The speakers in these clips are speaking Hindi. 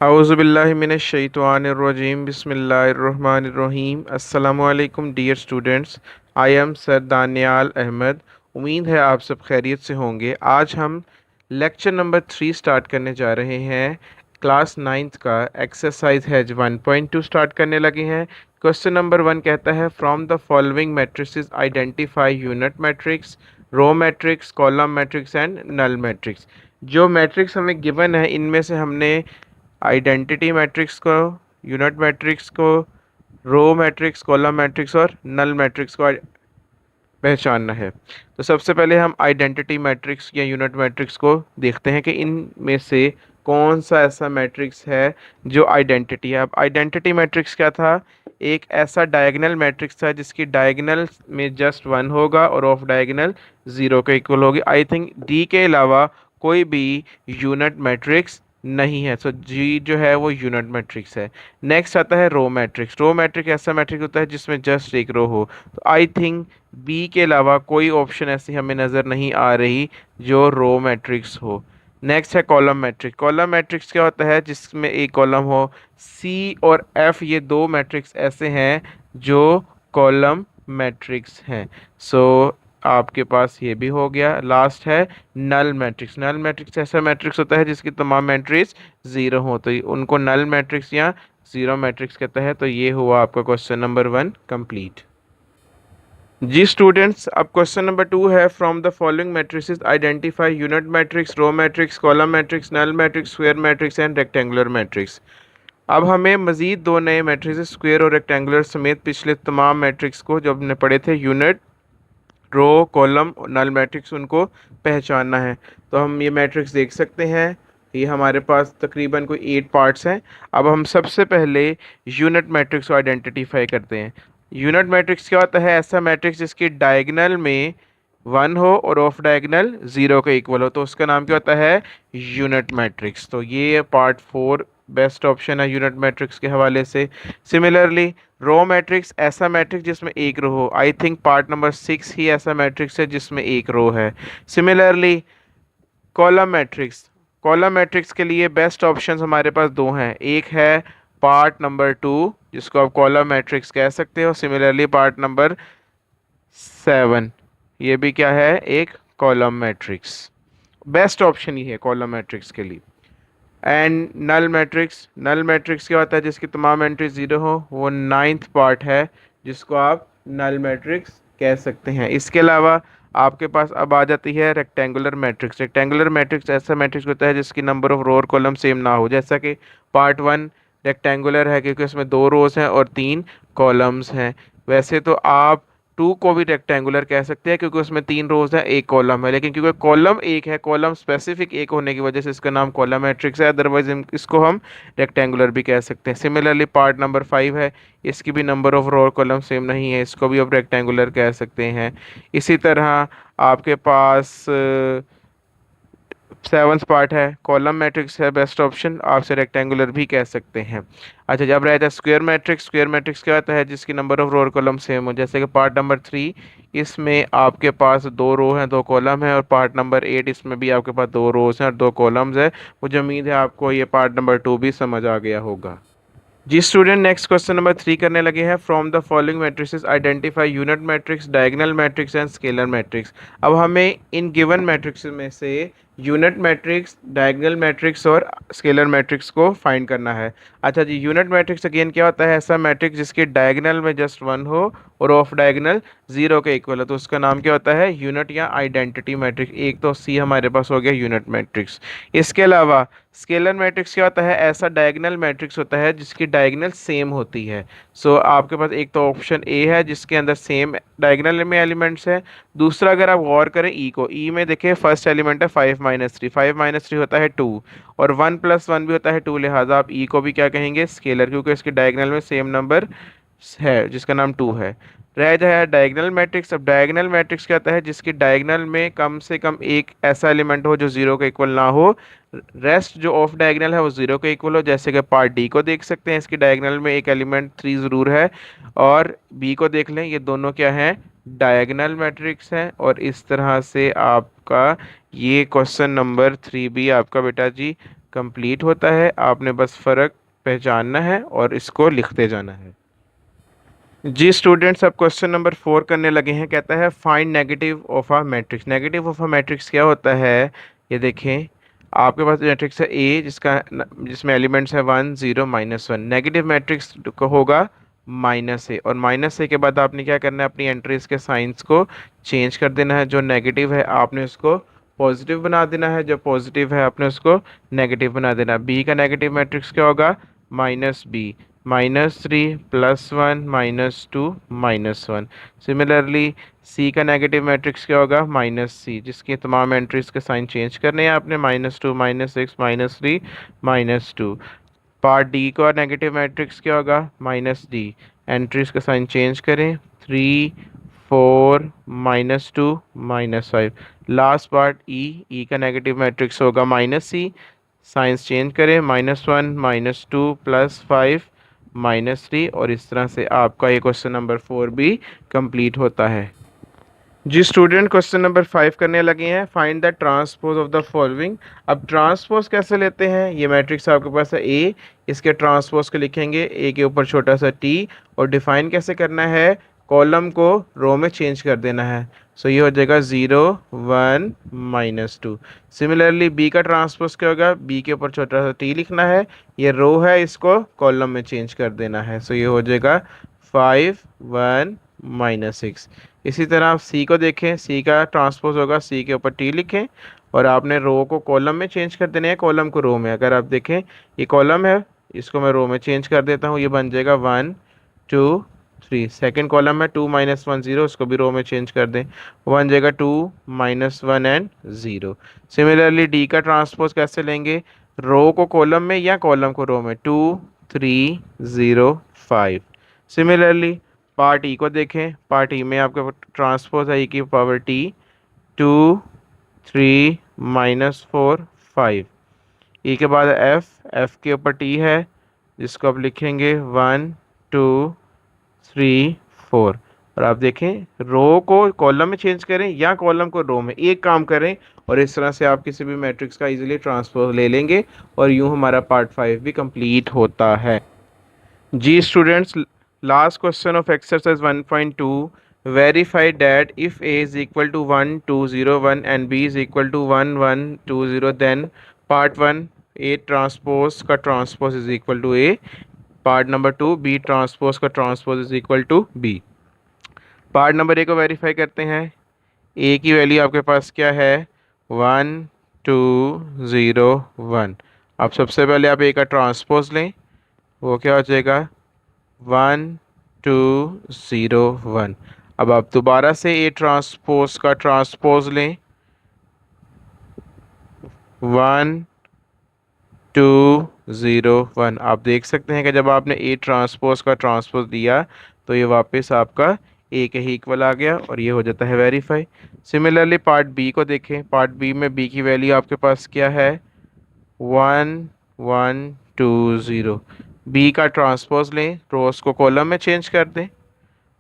Auzubillahiminash-shaytanir-rajim. Bismillahir-rahmanir-rahim. Assalamualaikum dear students. I am Sir Daniyal Ahmad. उम्मीद है आप सब खैरियत से होंगे। आज हम लेक्चर नंबर 3 स्टार्ट करने जा रहे हैं। क्लास 9th का एक्सरसाइज है 1.2 स्टार्ट करने लगे हैं। क्वेश्चन नंबर 1 कहता है from the following matrices identify unit matrix, row matrix, column matrix and null matrix. जो मैट्रिक्स हमें गिवन है इनमें से हमने आइडेंटिटी मैट्रिक्स को, यूनिट मैट्रिक्स को, रो मैट्रिक्स, कॉलम मैट्रिक्स और नल मैट्रिक्स को पहचानना है। तो सबसे पहले हम आइडेंटिटी मैट्रिक्स या यूनिट मैट्रिक्स को देखते हैं कि इनमें से कौन सा ऐसा मैट्रिक्स है जो आइडेंटिटी है। अब आइडेंटिटी मैट्रिक्स क्या था? एक ऐसा डायगोनल मैट्रिक्स था जिसकी डायगोनल में जस्ट 1 होगा और ऑफ डायगोनल 0 के इक्वल होगी। आई थिंक डी के अलावा कोई भी यूनिट मैट्रिक्स नहीं है। सो जी जो है वो यूनिट मैट्रिक्स है। नेक्स्ट आता है रो मैट्रिक्स। रो मैट्रिक्स ऐसा मैट्रिक्स होता है जिसमें जस्ट एक रो हो। तो आई थिंक बी के अलावा कोई ऑप्शन ऐसी हमें नज़र नहीं आ रही जो रो मैट्रिक्स हो। नेक्स्ट है कॉलम मैट्रिक्स। कॉलम मैट्रिक्स क्या होता है? जिसमें एक कॉलम हो। सी और एफ ये दो मैट्रिक्स ऐसे हैं जो कॉलम मैट्रिक्स हैं। सो आपके पास ये भी हो गया। लास्ट है नल मैट्रिक्स। नल मैट्रिक्स ऐसा मैट्रिक्स होता है जिसकी तमाम एंट्रीज ज़ीरो हो, तो उनको नल मैट्रिक्स या ज़ीरो मैट्रिक्स कहता है। तो ये हुआ आपका क्वेश्चन नंबर 1 कंप्लीट। जी स्टूडेंट्स, अब क्वेश्चन नंबर 2 है from the following matrices identify unit matrix, row matrix, column matrix, null matrix, square matrix and rectangular matrix. अब हमें मजीद दो नए मैट्रिसेस स्क्वायर और रेक्टेंगुलर समेत पिछले तमाम मैट्रिक्स को जो हमने पढ़े थे यूनिट, रो, कॉलम, नल मैट्रिक्स, उनको पहचानना है। तो हम ये मैट्रिक्स देख सकते हैं। ये हमारे पास तकरीबन कोई 8 पार्ट्स हैं। अब हम सबसे पहले यूनिट मैट्रिक्स को आइडेंटिफाई करते हैं। यूनिट मैट्रिक्स क्या होता है? ऐसा मैट्रिक्स जिसकी डायगोनल में 1 हो और ऑफ डायगोनल 0 के इक्वल हो, तो उसका नाम क्या होता है? Unit matrix. तो ये पार्ट 4 बेस्ट ऑप्शन है यूनिट मैट्रिक्स के हवाले से। सिमिलरली रो मैट्रिक्स ऐसा मैट्रिक्स जिसमें एक रो हो। आई थिंक पार्ट नंबर 6 ही ऐसा मैट्रिक्स है जिसमें एक रो है। Similarly column matrix, column matrix के लिए बेस्ट ऑप्शंस हमारे पास दो हैं। एक है पार्ट नंबर 2 जिसको आप कॉलम मैट्रिक्स कह सकते हो। सिमिलरली पार्ट नंबर 7 ये भी क्या है? एक कॉलम मैट्रिक्स। बेस्ट ऑप्शन ही है कॉलम मैट्रिक्स के लिए। And null matrix, null matrix क्या होता है? जिसकी तमाम एंट्री 0 हो, वो 9th पार्ट है जिसको आप नल मैट्रिक्स कह सकते हैं। इसके अलावा आपके पास अब आ जाती है रेक्टेंगुलर मैट्रिक्स। रेक्टेंगुलर मैट्रिक्स ऐसा मैट्रिक्स होता है जिसकी नंबर ऑफ रो और कॉलम सेम ना हो। जैसा कि पार्ट 1 रेक्टेंगुलर है क्योंकि उसमें 2 रोज हैं और 3 कॉलम्स हैं। वैसे तो आप 2 को भी रेक्टेंगुलर कह सकते हैं क्योंकि उसमें 3 रोज है, एक कॉलम है, लेकिन क्योंकि कॉलम एक है, कॉलम स्पेसिफिक एक होने की वजह से इसका नाम कॉलम मैट्रिक्स है। अदरवाइज इसको हम रेक्टेंगुलर भी कह सकते हैं। सिमिलरली पार्ट नंबर 5 है, इसकी भी नंबर ऑफ रो और कॉलम सेम नहीं है, इसको भी आप रेक्टेंगुलर कह सकते हैं। इसी तरह आपके पास 7th पार्ट है, कॉलम मैट्रिक्स है बेस्ट ऑप्शन, आपसे रेक्टेंगुलर भी कह सकते हैं। अच्छा, जब रहता है स्क्वायर मैट्रिक्स। स्क्वायर मैट्रिक्स क्या होता है? जिसकी नंबर ऑफ रो और कॉलम सेम हो। जैसे कि पार्ट नंबर 3 इसमें आपके पास 2 रो हैं, 2 कॉलम है, और पार्ट नंबर 8 इसमें भी आपके पास 2 रोज हैं और 2 कॉलम्स है। मुझे उम्मीद है आपको ये पार्ट नंबर 2 भी समझ आ गया होगा। जी स्टूडेंट, नेक्स्ट क्वेश्चन नंबर 3 करने लगे हैं from the following matrices identify unit matrix, diagonal matrix and scalar matrix. अब हमें इन गिवन मैट्रिक्स में से यूनिट मैट्रिक्स, डायगोनल मैट्रिक्स और स्केलर मैट्रिक्स को फाइंड करना है। अच्छा जी, यूनिट मैट्रिक्स अगेन क्या होता है? ऐसा मैट्रिक्स जिसकी डायगोनल में जस्ट 1 हो और ऑफ डायगोनल 0 के इक्वल हो, तो उसका नाम क्या होता है? यूनिट या आइडेंटिटी मैट्रिक्स। एक तो सी हमारे पास हो गया यूनिट मैट्रिक्स। इसके अलावा स्केलर मैट्रिक्स क्या होता है? ऐसा डायगोनल मैट्रिक्स होता है जिसकी डायगोनल सेम होती है। सो आपके पास एक तो ऑप्शन ए है जिसके अंदर सेम डायगोनल में एलिमेंट्स है। दूसरा अगर आप गौर करें ई को, ई में देखिए फर्स्ट एलिमेंट है 5 - 3, 5 - 3 होता है 2 और 1 + 1 भी होता है 2, लिहाजा आप ई को भी क्या कहेंगे? स्केलर, क्योंकि इसकी डायगोनल में सेम नंबर है जिसका नाम 2 है। रह जाए डायगोनल मैट्रिक्स। अब डायगोनल मैट्रिक्स क्या होता है? जिसकी डायगोनल में कम से कम एक ऐसा एलिमेंट हो जो 0 के इक्वल ना हो, रेस्ट जो ऑफ डायगोनल है वो 0 के इक्वल हो। जैसे कि पार्ट डी को देख सकते हैं, इसकी डायगोनल में एक एलिमेंट 3 ज़रूर है, और बी को देख लें, ये दोनों क्या हैं? डायगोनल मैट्रिक्स हैं। और इस तरह से आपका ये क्वेश्चन नंबर 3 भी आपका बेटा जी कंप्लीट होता है। आपने बस फ़र्क पहचानना है और इसको लिखते जाना है। जी स्टूडेंट्स, अब क्वेश्चन नंबर 4 करने लगे हैं। कहता है find negative of a matrix. Negative of a matrix क्या होता है, ये देखें। आपके पास मैट्रिक्स है ए जिसमें एलिमेंट्स है 1 0 -1। नेगेटिव मैट्रिक्स को होगा -a, और -a के बाद आपने क्या करना है, अपनी एंट्रीज के साइंस को चेंज कर देना है। जो नेगेटिव है आपने उसको पॉजिटिव बना देना है, जो पॉजिटिव है आपने उसको नेगेटिव बना देना। बी का नेगेटिव मैट्रिक्स क्या होगा, -b, -3 +1 -2 -1। सिमिलरली सी का नेगेटिव मैट्रिक्स क्या होगा, -c, जिसकी तमाम एंट्रीज के साइन चेंज करने हैं आपने, -2 -6 -3 -2। पार्ट डी का नेगेटिव मैट्रिक्स क्या होगा, -d, एंट्रीज का साइन चेंज करें, 3 4 -2 -5। लास्ट पार्ट ई का नेगेटिव मैट्रिक्स होगा -c, साइंस चेंज करें, -1 -2 +5 -3, और इस तरह से आपका ये क्वेश्चन नंबर 4 भी कंप्लीट होता है। जी स्टूडेंट, क्वेश्चन नंबर 5 करने लगे हैं। Find the transpose of the following. अब ट्रांसपोज कैसे लेते हैं, ये मैट्रिक्स आपके पास है ए, इसके ट्रांसपोज को लिखेंगे ए के ऊपर छोटा सा टी, और डिफाइन कैसे करना है, कॉलम को रो में चेंज कर देना है। सो ये हो जाएगा 0 1 -2। सिमिलरली बी का ट्रांसपोज क्या होगा, बी के ऊपर छोटा सा टी लिखना है, ये रो है, इसको कॉलम में चेंज कर देना है। सो ये हो जाएगा 5 1 -6। इसी तरह आप सी को देखें, सी का ट्रांसपोज होगा, सी के ऊपर टी लिखें, और आपने रो को कॉलम में चेंज कर देना है, कॉलम को रो में। अगर आप देखें ये कॉलम है, इसको मैं रो में चेंज कर देता हूँ, ये बन जाएगा 1 2 3। सेकेंड कॉलम है 2 -1 0, उसको भी रो में चेंज कर दें, बन जाएगा 2 -1 एंड 0। सिमिलरली डी का ट्रांसपोज कैसे लेंगे, रो को कॉलम में या कॉलम को रो में, 2 3 0 5। सिमिलरली पार्ट ई को देखें, पार्ट ई में आपके ट्रांसपोज है ई की पावर टी, 2 3 -4 5। ई के बाद एफ के ऊपर टी है, जिसको आप लिखेंगे 1 2 3 4। और आप देखें रो को कॉलम में चेंज करें या कॉलम को रो में, एक काम करें, और इस तरह से आप किसी भी मैट्रिक्स का इजीली ट्रांसपोज ले लेंगे, और यूं हमारा पार्ट 5 भी कंप्लीट होता है। जी students, last question of exercise 1.2, verify that if a is equal to 1 2 0 1 and b is equal to 1 1 2 0, then part 1 a transpose का transpose is equal to a, part number 2 b transpose का transpose is equal to b। Part number A को वेरीफाई करते हैं। ए की वैल्यू आपके पास क्या है, 1 2 0 1। अब सबसे पहले आप ए का ट्रांसपोज लें, वो क्या हो जाएगा 1 2 0 1। अब आप दोबारा से ए ट्रांसपोज का ट्रांसपोज लें, 1 2 0 1। आप देख सकते हैं कि जब आपने ए ट्रांसपोज का ट्रांसपोज दिया तो ये वापस आपका ए के ही इक्वल आ गया, और ये हो जाता है वेरीफाई। सिमिलरली पार्ट बी को देखें, पार्ट बी में बी की वैल्यू आपके पास क्या है, 1 1 2 0। बी का ट्रांसपोज लें, रोज को कॉलम में चेंज कर दें,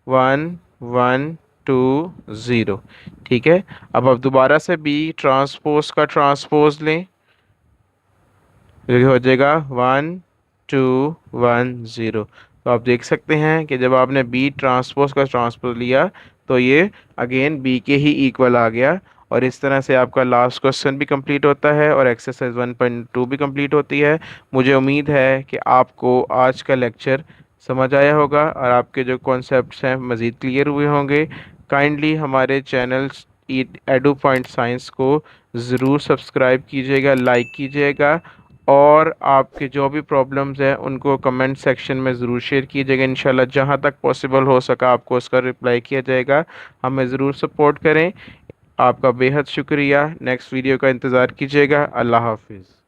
1 1 2 0। ठीक है, अब आप दोबारा से बी ट्रांसपोज का ट्रांसपोज लें, ये हो जाएगा 1 2 1 0। तो आप देख सकते हैं कि जब आपने बी ट्रांसपोज का ट्रांसपोज लिया तो ये अगेन बी के ही इक्वल आ गया, और इस तरह से आपका लास्ट क्वेश्चन भी कंप्लीट होता है और एक्सरसाइज 1.2 भी कंप्लीट होती है। मुझे उम्मीद है कि आपको आज का लेक्चर समझ आया होगा और आपके जो कॉन्सेप्ट्स हैं मज़ीद क्लियर हुए होंगे। काइंडली हमारे चैनल्स एडू पॉइंट साइंस को ज़रूर सब्सक्राइब कीजिएगा, लाइक कीजिएगा, और आपके जो भी प्रॉब्लम्स हैं उनको कमेंट सेक्शन में ज़रूर शेयर कीजिएगा। इंशाल्लाह जहां तक पॉसिबल हो सका आपको उसका रिप्लाई किया जाएगा। हमें ज़रूर सपोर्ट करें। आपका बेहद शुक्रिया। नेक्स्ट वीडियो का इंतज़ार कीजिएगा। अल्लाह हाफिज़।